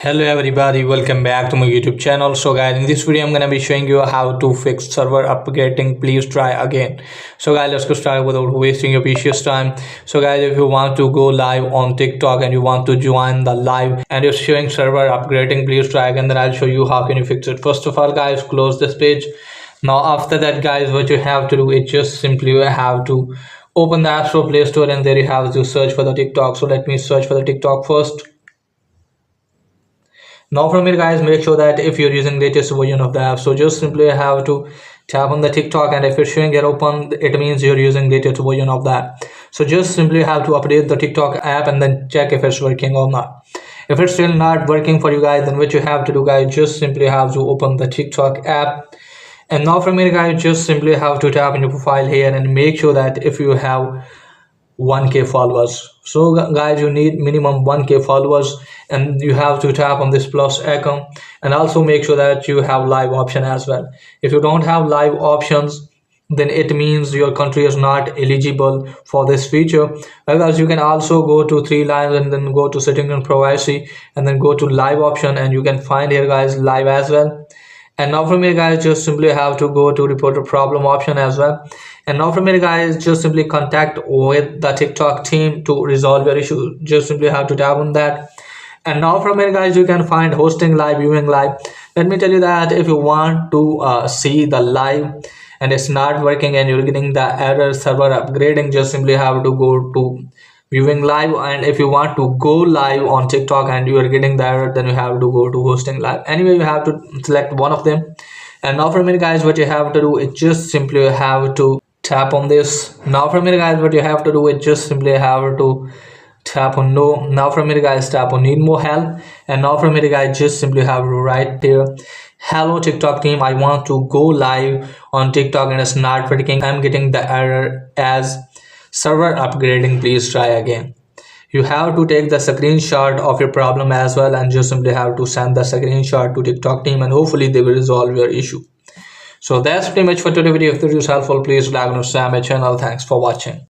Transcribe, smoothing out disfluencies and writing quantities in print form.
Hello everybody, welcome back to my YouTube channel. So guys, in this video I'm gonna be showing you how to fix server upgrading. Please try again. So guys, let's go start without wasting your precious time. So guys, if you want to go live on TikTok and you want to join the live and it's showing server upgrading, please try again. Then I'll show you how can you fix it. First of all guys, close this page. Now after that guys, what you have to do is just simply you have to open the App Store, Play Store, and there you have to search for the TikTok. So let me search for the TikTok first. Now from here guys, make sure that if you're using latest version of the app, so just simply have to tap on the TikTok, and if it's showing it open, it means you're using latest version of that. So just simply have to update the TikTok app and then check if it's working or not. If it's still not working for you guys, then what you have to do guys, just simply have to open the TikTok app. And now from here guys, just simply have to tap on your profile here and make sure that if you have 1k followers. So guys, you need minimum 1k followers, and you have to tap on this plus icon, and also make sure that you have live option as well. If you don't have live options, then it means your country is not eligible for this feature. Whereas you can also go to three lines and then go to setting and privacy and then go to live option, and you can find here guys live as well. And now from here guys, just simply have to go to report a problem option as well. And now from here guys, just simply contact with the TikTok team to resolve your issue. Just simply have to tap on that. And now from here guys, you can find hosting live, viewing live. Let me tell you that if you want to see the live and it's not working and you're getting the error server upgrading, just simply have to go to viewing live. And if you want to go live on TikTok and you are getting the error, then you have to go to hosting live. Anyway, you have to select one of them. And now from here guys, what you have to do is just simply have to tap on this. Now from here guys, what you have to do is just simply have to tap on no. Now from here guys, tap on need more help. And now from here guys, just simply have to write here, hello TikTok team, I want to go live on TikTok and it's not working. I'm getting the error as server upgrading, please try again. You have to take the screenshot of your problem as well, and just simply have to send the screenshot to TikTok team, and hopefully they will resolve your issue. So that's pretty much for today's video. If this is helpful, please like and subscribe my channel. Thanks for watching.